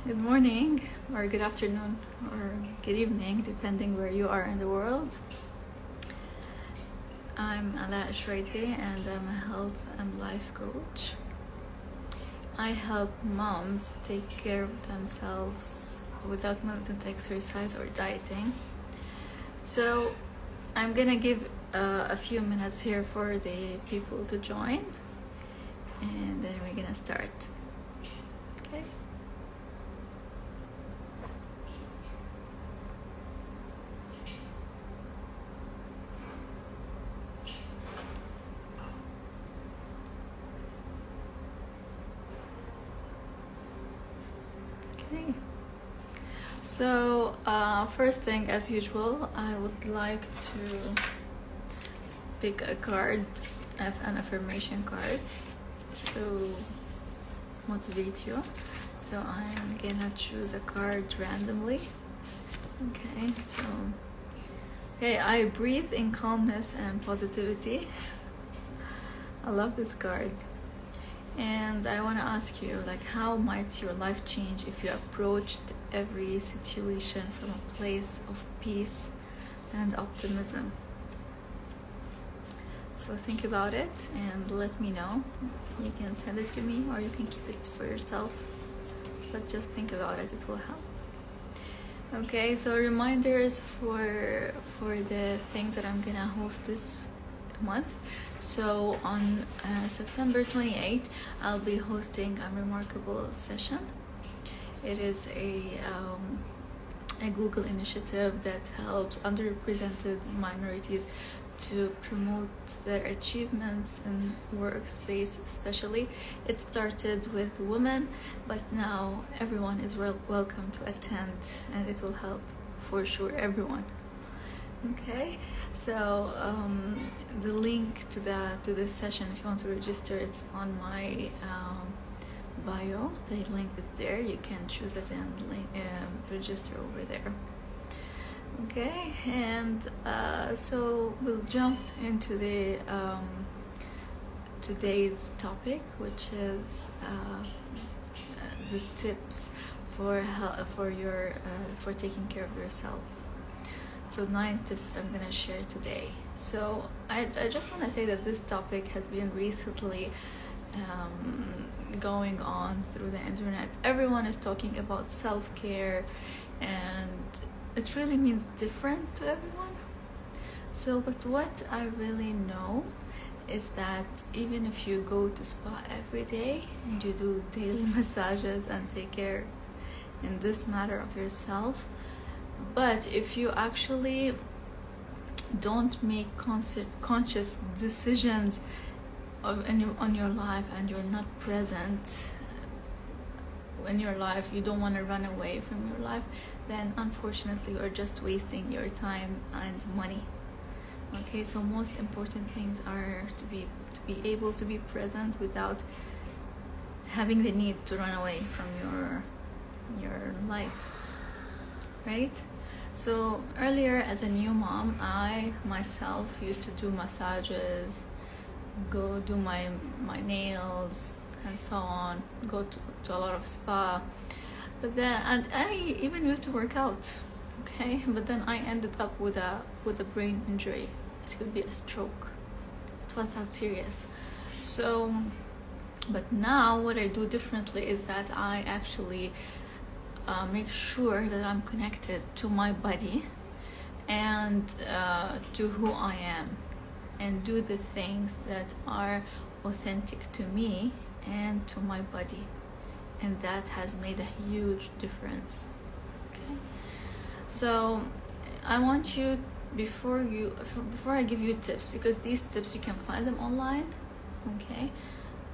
Good morning, or good afternoon, or good evening, depending where you are in the world. I'm Ala Ashraiti, and I'm a health and life coach. I help moms take care of themselves without militant exercise or dieting. So I'm gonna give a few minutes here for the people to join, and then we're gonna start. Okay. Okay. So first thing, as usual, I would like to pick a card, an affirmation card, to motivate you. So I'm gonna choose a card randomly. Okay, so I breathe in calmness and positivity. I love this card. And I want to ask you, how might your life change if you approached every situation from a place of peace and optimism? So think about it and let me know. You can send it to me or you can keep it for yourself, but just think about it, it will help. Okay, so reminders for the things that I'm gonna host this month. So on September 28th, I'll be hosting a remarkable session. It is a Google initiative that helps underrepresented minorities to promote their achievements in workspace especially. It started with women, but now everyone is welcome to attend, and it will help for sure everyone. Okay, so the link to this session, if you want to register, it's on my bio. The link is there. You can choose it and register over there. Okay, and so we'll jump into the today's topic, which is the tips for taking care of yourself. So 9 tips that I'm gonna share today. So I just want to say that this topic has been recently going on through the internet. Everyone is talking about self-care, and it really means different to everyone. So, but what I really know is that even if you go to spa every day and you do daily massages and take care in this matter of yourself, but if you actually don't make conscious decisions on your life, and you're not present in your life, you don't want to run away from your life, then unfortunately you're just wasting your time and money. Okay, so most important things are to be able to be present without having the need to run away from your life, right? So earlier, as a new mom, I myself used to do massages, go do my nails and so on, go to a lot of spa, but then, and I even used to work out. Okay, but then I ended up with a brain injury. It could be a stroke. It was that serious. So, but now what I do differently is that I actually make sure that I'm connected to my body and to who I am, and do the things that are authentic to me and to my body, and that has made a huge difference. Okay, so I want you, before I give you tips, because these tips you can find them online, okay,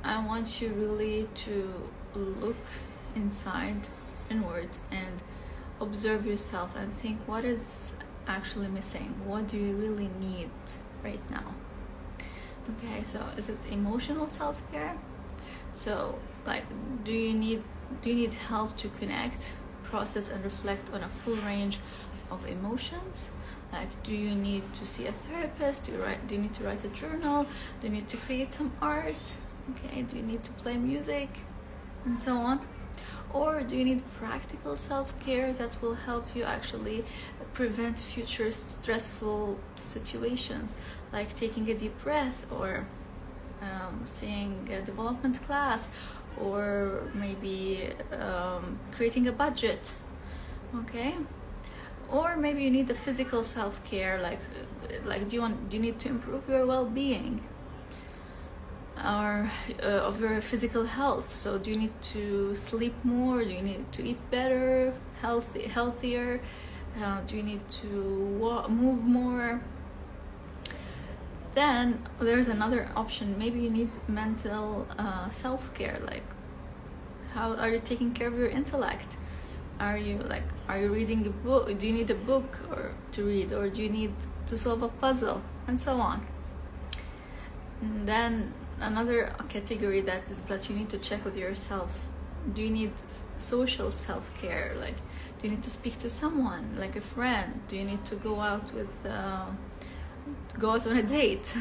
I want you really to look inwards and observe yourself and think, what is actually missing? What do you really need right now? Okay, so is it emotional self-care? So do you need help to connect, process, and reflect on a full range of emotions? Do you need to see a therapist? Do you need to write a journal? Do you need to create some art? Okay, do you need to play music? And so on. Or do you need practical self-care that will help you actually prevent future stressful situations, like taking a deep breath, or seeing a development class, or maybe creating a budget, okay? Or maybe you need the physical self-care, like do you need to improve your well-being, or of your physical health? So do you need to sleep more? Do you need to eat better, healthier? Do you need to move more? Then there's another option. Maybe you need mental self-care, like how are you taking care of your intellect? Are you reading a book? Do you need a book or to read, or do you need to solve a puzzle, and so on? And then another category that you need to check with yourself. Do you need social self-care? Like, do you need to speak to someone, like a friend? Do you need to go out on a date?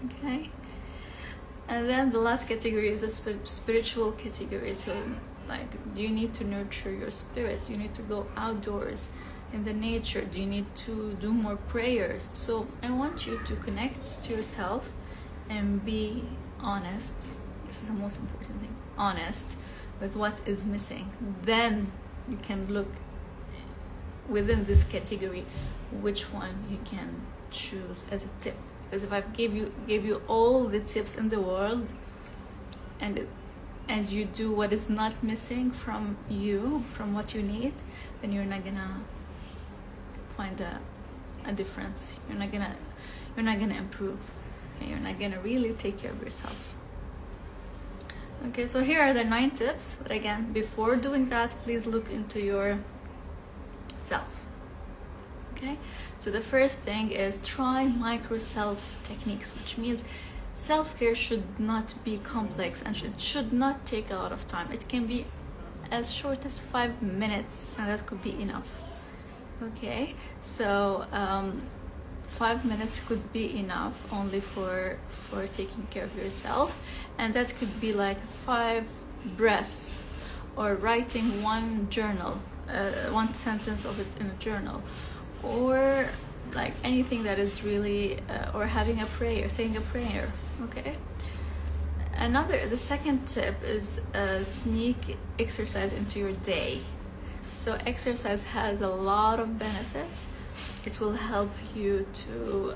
Okay. And then the last category is the spiritual category. So, like, do you need to nurture your spirit? Do you need to go outdoors in the nature? Do you need to do more prayers? So I want you to connect to yourself and be honest. This is the most important thing. Honest with what is missing. Then you can look within this category which one you can choose as a tip. Because if I gave you all the tips in the world, and you do what is not missing from what you need, then you're not gonna find a difference. You're not gonna improve. Okay? You're not gonna really take care of yourself. Okay, so here are the 9 tips. But again, before doing that, please look into yourself. Okay, so the first thing is try micro self techniques, which means self-care should not be complex and it should not take a lot of time. It can be as short as 5 minutes, and that could be enough. Okay, so 5 minutes could be enough only for taking care of yourself, and that could be like 5 breaths, or writing one sentence of it in a journal, or like anything that is really or having a prayer, saying a prayer. Okay. The second tip is sneak exercise into your day. So exercise has a lot of benefits. It will help you to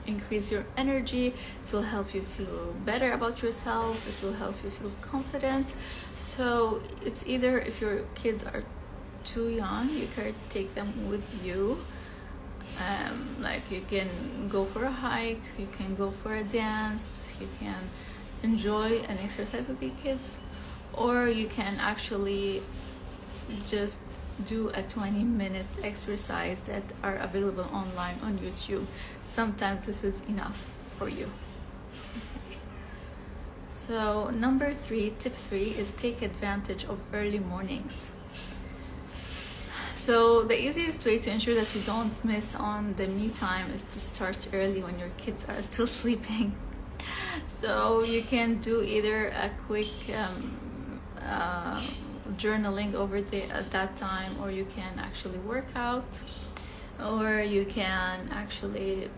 increase your energy. It will help you feel better about yourself. It will help you feel confident. So it's either, if your kids are too young, you can take them with you. Like, you can go for a hike, you can go for a dance, you can enjoy an exercise with your kids, or you can actually just do a 20-minute exercise that are available online on YouTube. Sometimes this is enough for you. Okay. So tip 3 is take advantage of early mornings. So the easiest way to ensure that you don't miss on the me time is to start early when your kids are still sleeping. So you can do either a quick journaling at that time, or you can actually work out, or you can actually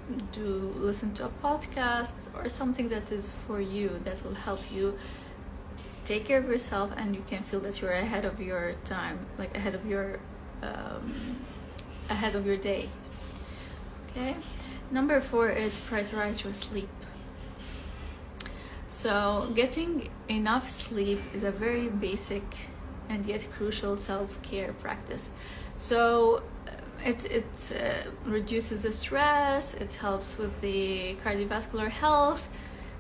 listen to a podcast or something that is for you, that will help you take care of yourself, and you can feel that you're ahead of your time, like ahead of your day. Okay. Number 4 is prioritize your sleep. So getting enough sleep is a very basic and yet crucial self-care practice. So it reduces the stress, it helps with the cardiovascular health,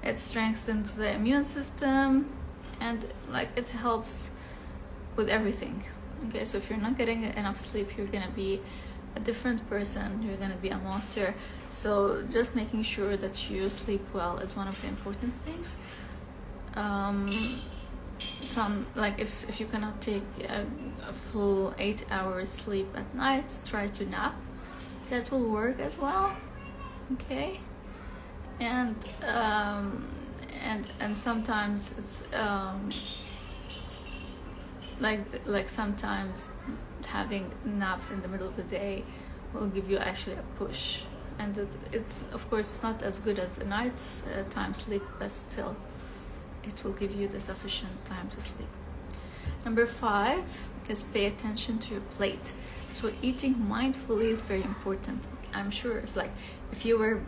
it strengthens the immune system, and it helps with everything. Okay, so if you're not getting enough sleep, you're gonna be a different person, you're gonna be a monster. So just making sure that you sleep well is one of the important things. If you cannot take a full 8 hours sleep at night, try to nap. That will work as well. Okay. And and sometimes it's like sometimes having naps in the middle of the day will give you actually a push, and it's of course it's not as good as the night time sleep, but still it will give you the sufficient time to sleep. Number 5 is pay attention to your plate. So eating mindfully is very important. I'm sure if you were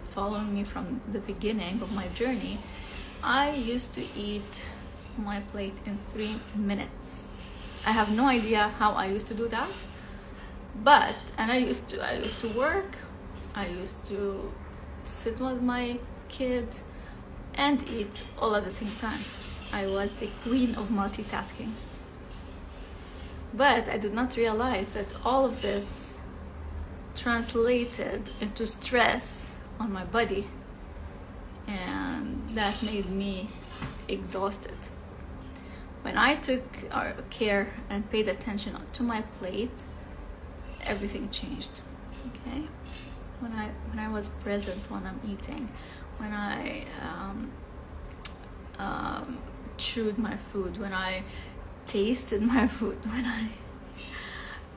following me from the beginning of my journey, I used to eat my plate in 3 minutes. I have no idea how I used to do that, and I used to work, I used to sit with my kid and eat all at the same time. I was the queen of multitasking. But I did not realize that all of this translated into stress on my body, and that made me exhausted. When I took care and paid attention to my plate, everything changed. Okay, when I was present when I'm eating, when I chewed my food, when I tasted my food, when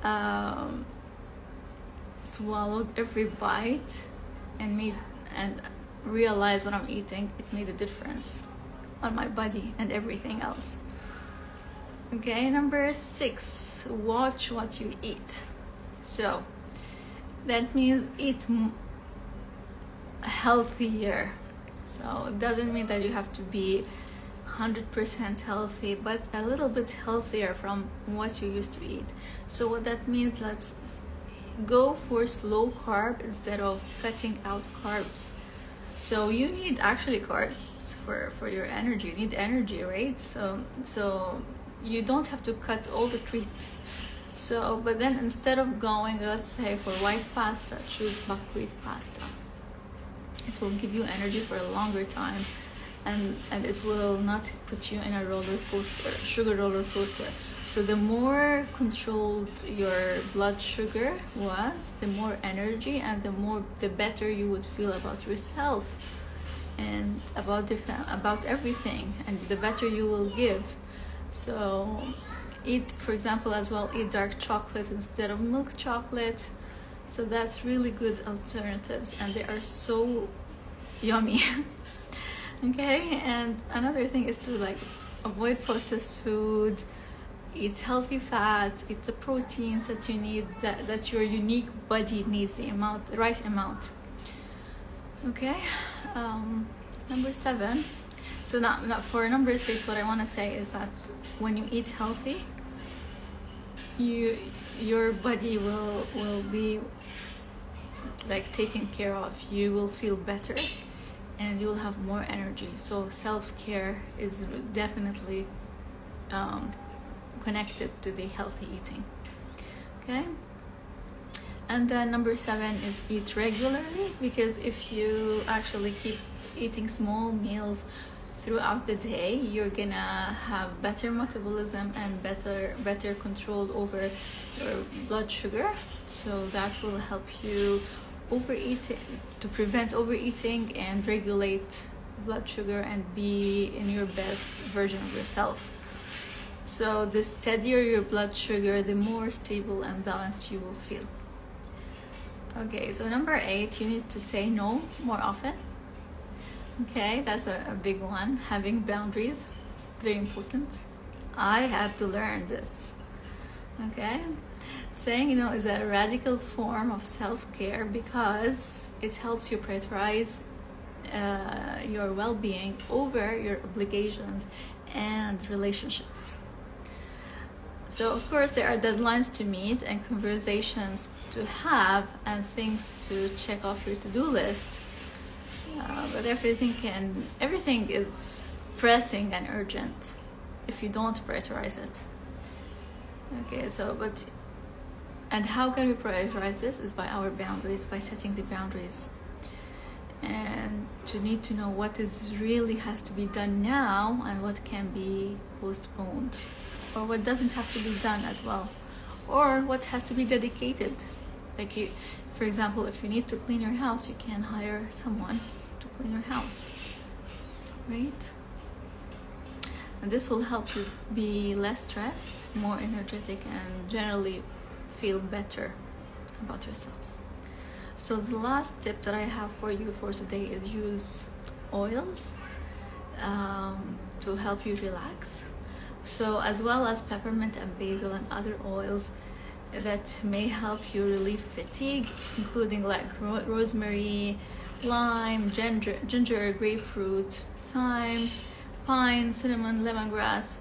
I swallowed every bite and realized what I'm eating, it made a difference on my body and everything else. Okay, number 6, watch what you eat. So that means eat healthier. So it doesn't mean that you have to be 100% healthy, but a little bit healthier from what you used to eat. So what that means, let's go for slow carb instead of cutting out carbs. So you need actually carbs for your energy. You need energy, right? So you don't have to cut all the treats. So, but then instead of going, let's say, for white pasta, choose buckwheat pasta. It will give you energy for a longer time, and it will not put you in a sugar roller coaster. So the more controlled your blood sugar was, the more energy and the better you would feel about yourself and about everything, and the better you will give. So eat, for example, as well, eat dark chocolate instead of milk chocolate. So that's really good alternatives, and they are so yummy. Okay, and another thing is to avoid processed food, eat healthy fats, eat the proteins that you need, that your unique body needs, the right amount. Okay, number 7. So now for number 6, what I want to say is that when you eat healthy, your body will be taken care of. You will feel better and you will have more energy. So self-care is definitely connected to the healthy eating. Okay, and then number 7 is eat regularly, because if you actually keep eating small meals throughout the day, you're gonna have better metabolism and better control over your blood sugar. So that will help you to prevent overeating and regulate blood sugar and be in your best version of yourself. So the steadier your blood sugar, the more stable and balanced you will feel. Okay, so number 8, you need to say no more often. Okay, that's a big one. Having boundaries, it's very important. I had to learn this. Okay, saying no is a radical form of self-care, because it helps you prioritize your well-being over your obligations and relationships. So of course there are deadlines to meet and conversations to have and things to check off your to-do list. But everything is pressing and urgent if you don't prioritize it. Okay, and how can we prioritize this? Is by our boundaries, by setting the boundaries, and need to know what really has to be done now and what can be postponed, or what doesn't have to be done as well, or what has to be dedicated. For example, if you need to clean your house, you can hire someone to clean your house. right? And this will help you be less stressed, more energetic, and generally feel better about yourself. So the last tip that I have for you for today is use oils to help you relax. So as well as peppermint and basil and other oils that may help you relieve fatigue, including like rosemary, lime, ginger, grapefruit, thyme, pine, cinnamon, lemongrass.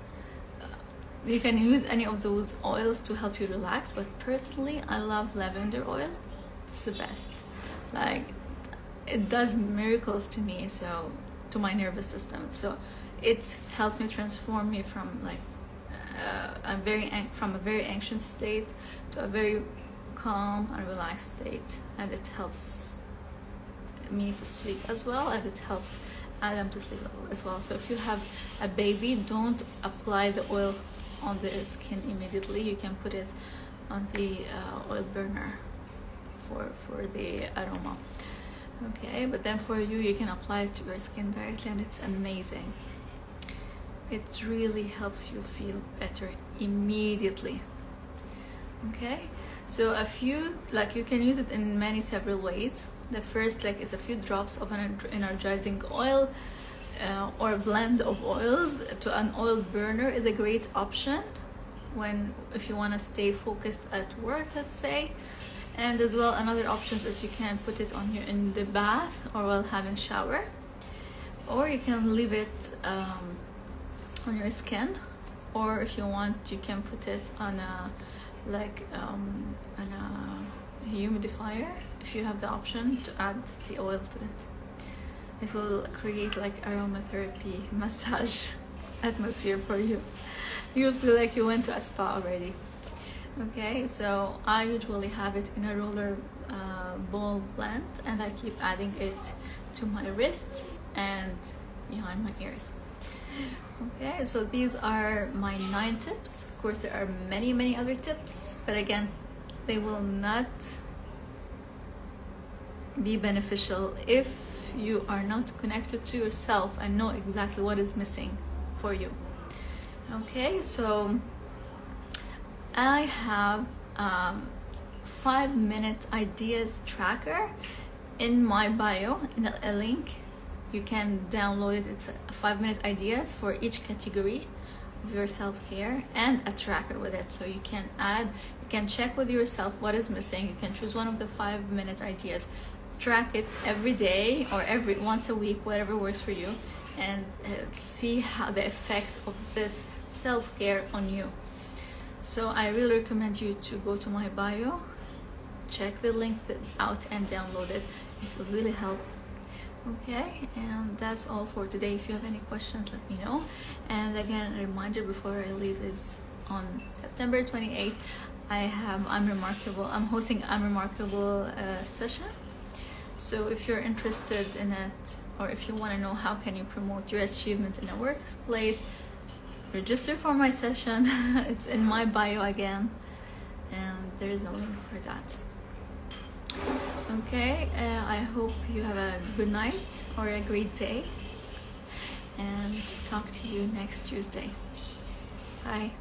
You can use any of those oils to help you relax, but personally I love lavender oil. It's the best. Like, it does miracles to me, so to my nervous system. So it helps me transform me from like from a very anxious state to a very calm and relaxed state, and it helps me to sleep as well, and it helps Adam to sleep as well. So if you have a baby, don't apply the oil on the skin immediately. You can put it on the oil burner for the aroma. Okay, but then for you can apply it to your skin directly, and it's amazing. It really helps you feel better immediately. Okay, so you can use it in several ways. The first is a few drops of an energizing oil or a blend of oils to an oil burner is a great option if you want to stay focused at work, let's say. And as well, another option is you can put it in the bath or while having shower, or you can leave it on your skin, or if you want you can put it on a humidifier if you have the option to add the oil to it. It will create like aromatherapy massage atmosphere for you. You'll feel like you went to a spa already. Okay, so I usually have it in a roller ball blend, and I keep adding it to my wrists and behind my ears. Okay, so these are my 9 tips. Of course, there are many other tips, but again, they will not be beneficial if you are not connected to yourself and know exactly what is missing for you. Okay, so I have 5-minute ideas tracker in my bio, in a link. You can download it. It's 5-minute ideas for each category of your self-care, and a tracker with it. So you can check with yourself what is missing. You can choose one of the 5-minute ideas, track it every day or once a week, whatever works for you, and see how the effect of this self-care on you. So I really recommend you to go to my bio, check the link out and download it. It will really help. Okay, and that's all for today. If you have any questions, let me know. And again, a reminder before I leave is on September 28th, I'm hosting I'm Remarkable session. So if you're interested in it, or if you want to know how can you promote your achievements in a workplace, register for my session. It's in my bio again, and there is a link for that. Okay, I hope you have a good night or a great day, and talk to you next Tuesday. Bye.